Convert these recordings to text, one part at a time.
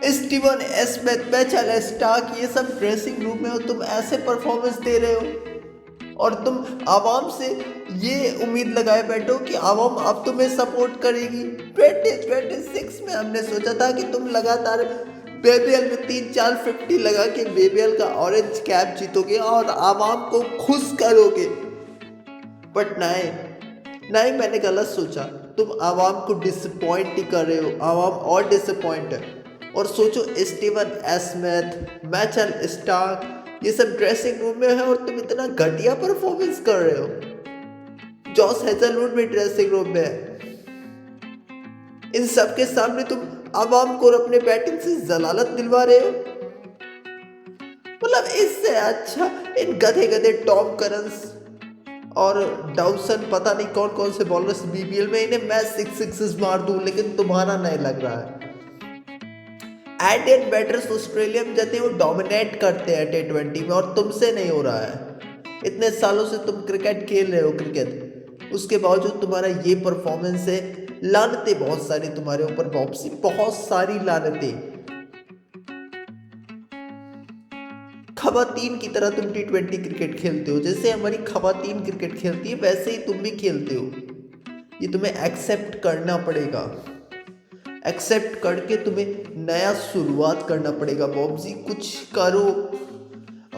Steven Smith, Mitchell Starc, ये सब dressing room में हो, तुम ऐसे परफॉर्मेंस दे रहे हो और तुम आवाम से ये उम्मीद लगाए बैठो कि आवाम अब तुम्हें सपोर्ट करेगी। 2026 में हमने सोचा था कि तुम लगातार बेबीएल में 3-4 50 लगा के बेबीएल का ऑरेंज कैप जीतोगे और आवाम को खुश करोगे, बट नहीं, मैंने गलत सोचा। तुम आवाम को डिसअपॉइंट ही कर रहे हो, आवाम और डिसअपॉइंट है। और सोचो, स्टीवन स्मिथ, मिचेल स्टार्क, ये सब ड्रेसिंग रूम में है और तुम इतना घटिया परफॉर्मेंस कर रहे हो। जॉश हेजलवुड भी ड्रेसिंग रूम में है। इन सब के सामने तुम आवाम को अपने बैटिंग से जलालत दिलवा रहे हो। मतलब इससे अच्छा इन गधे गधे टॉम करन्स और डाउसन, पता नहीं कौन कौन से बॉलर्स बीबीएल में, इन्हें मैं 6 मार दूं, लेकिन तुम्हारा नहीं लग रहा है। इंडियन बैटर्स ऑस्ट्रेलिया में जाते हैं, वो डोमिनेट करते हैं T20 में और तुमसे नहीं हो रहा है। इतने सालों से तुम क्रिकेट खेल रहे हो क्रिकेट, उसके बावजूद तुम्हारा ये परफॉर्मेंस है। लानतें बहुत सारी तुम्हारे ऊपर बॉब्सी, बहुत सारी लानतें। खवातीन की तरह तुम T20 क्रिकेट खेलते हो, जैसे हमारी खवातीन क्रिकेट खेलती है वैसे ही तुम भी खेलते हो। ये तुम्हें एक्सेप्ट करना पड़ेगा, एक्सेप्ट करके तुम्हें नया शुरुआत करना पड़ेगा। बॉब्जी कुछ करो,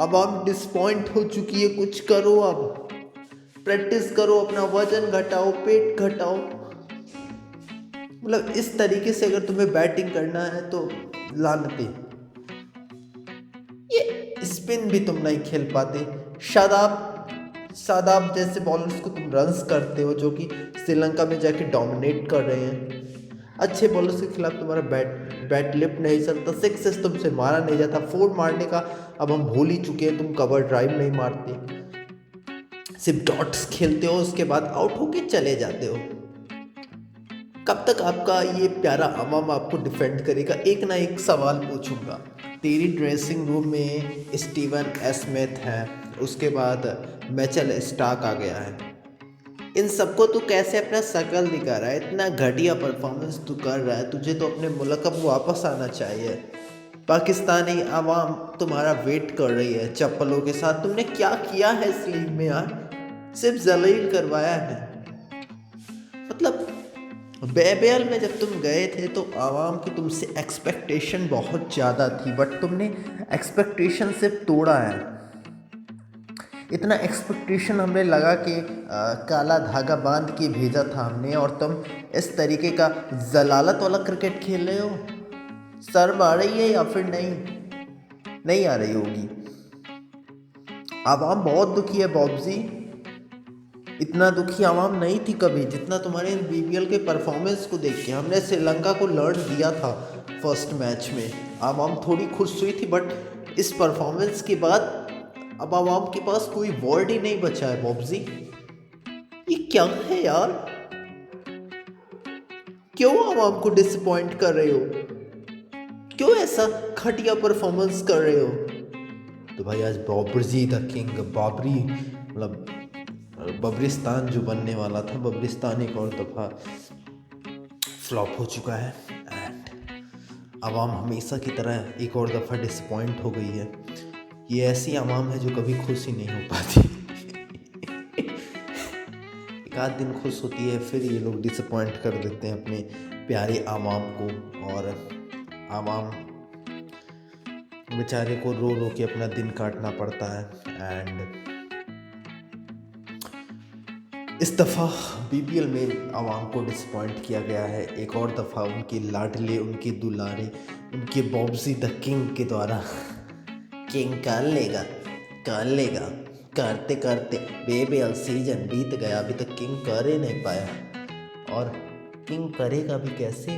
अब आप डिसपॉइंट हो चुकी है, कुछ करो, अब प्रैक्टिस करो, अपना वजन घटाओ, पेट घटाओ। मतलब इस तरीके से अगर तुम्हें बैटिंग करना है तो लानती। ये स्पिन भी तुम नहीं खेल पाते। शादाब जैसे बॉलर्स को तुम रन्स करते हो, जो कि श्रीलंका में जाके डोमिनेट कर रहे हैं। अच्छे बॉलर्स के खिलाफ तुम्हारा बैट लिफ्ट नहीं चलता, सिक्सेस तुमसे मारा नहीं जाता, 4 मारने का अब हम भूल ही चुके हैं। तुम कवर ड्राइव नहीं मारते, सिर्फ डॉट्स खेलते हो, उसके बाद आउट होके चले जाते हो। कब तक आपका ये प्यारा आवाम आपको डिफेंड करेगा? एक ना एक सवाल पूछूंगा। तेरी ड्रेसिंग रूम में स्टीवन स्मिथ है, उसके बाद मिचेल स्टार्क आ गया है, इन सबको तू कैसे अपना शकल दिखा रहा है? इतना घटिया परफॉर्मेंस तू कर रहा है, तुझे तो अपने मुल्क अब वापस आना चाहिए। पाकिस्तानी आवाम तुम्हारा वेट कर रही है चप्पलों के साथ। तुमने क्या किया है इस लीग में यार? सिर्फ जलील करवाया है। मतलब बेबेल में जब तुम गए थे तो आवाम की तुमसे एक्सपेक्टेशन बहुत ज़्यादा थी, बट तुमने एक्सपेक्टेशन सिर्फ तोड़ा है। इतना एक्सपेक्टेशन हमने लगा के काला धागा बांध के भेजा था हमने, और तुम इस तरीके का जलालत वाला क्रिकेट खेल रहे हो। शर्म आ रही है या फिर नहीं आ रही होगी? आवाम बहुत दुखी है बॉब्जी, इतना दुखी आवाम नहीं थी कभी जितना तुम्हारे इन बीबीएल के परफॉर्मेंस को देख के। हमने श्रीलंका को लड़ दिया था फर्स्ट मैच में, आवाम थोड़ी खुश हुई थी, बट इस परफॉर्मेंस के बाद अब आवाम के पास कोई वर्ड ही नहीं बचा है बॉब्जी। ये क्या है यार? क्यों आवाम को डिसअपॉइंट कर रहे हो? क्यों ऐसा घटिया परफॉर्मेंस कर रहे हो? तो भाई आज बाबरी द किंग, बाबरी मतलब बब्रिस्तान जो बनने वाला था, बब्रिस्तान एक और दफ़ा फ्लॉप हो चुका है एंड आवाम हमेशा की तरह एक और दफ़ा डिसअपॉइंट हो गई है। ये ऐसी आवाम है जो कभी खुश ही नहीं हो पाती। एक आध दिन खुश होती है, फिर ये लोग डिसअपॉइंट कर देते हैं अपने प्यारे आवाम को, और आवाम बेचारे को रो रो के अपना दिन काटना पड़ता है। एंड इस दफ़ा बीबीएल में आवाम को डिसअपॉइंट किया गया है एक और दफ़ा उनके लाडले, उनके दुलारे, उनके बॉब्जी द किंग के द्वारा। किंग कर लेगा करते करते बीबीएल सीजन बीत गया, अभी तक किंग कर ही नहीं पाया, और किंग करेगा भी कैसे?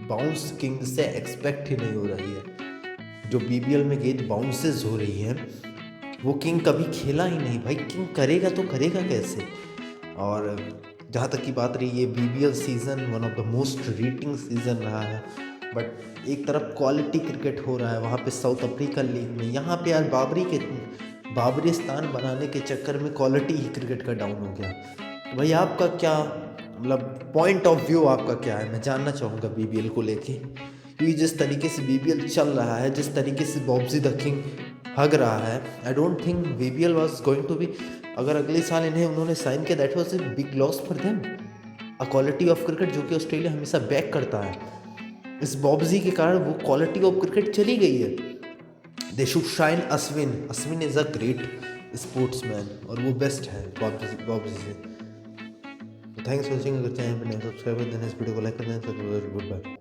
बाउंस किंग से एक्सपेक्ट ही नहीं हो रही है। जो बीबीएल में गेंद बाउंसेस हो रही है वो किंग कभी खेला ही नहीं भाई। किंग करेगा तो करेगा कैसे? और जहाँ तक की बात रही, ये BBL season one of the most rating season रहा है, बट एक तरफ क्वालिटी क्रिकेट हो रहा है वहाँ पे साउथ अफ्रीकन लीग में, यहाँ पे यार बाबरिस्तान बनाने के चक्कर में क्वालिटी ही क्रिकेट का डाउन हो गया। तो भाई आपका क्या मतलब पॉइंट ऑफ व्यू आपका क्या है? मैं जानना चाहूँगा बीबीएल को लेके, क्योंकि जिस तरीके से BBL चल रहा है, जिस तरीके से बॉब्जी द किंग हग रहा है, I don't think BBL was going to be, अगर अगले साल इन्हें उन्होंने साइन किया that was a big loss for them. A quality of cricket जो कि ऑस्ट्रेलिया हमेशा बैक करता है, इस बॉब्जी के कारण वो क्वालिटी ऑफ क्रिकेट चली गई है। They should shine Ashwin. Ashwin is a great sportsman और वो बेस्ट है बॉब्जी से। Thanks for watching. अगर चैनल पर नहीं सब्सक्राइब कर देना, इस वीडियो को लाइक कर देना। Good bye.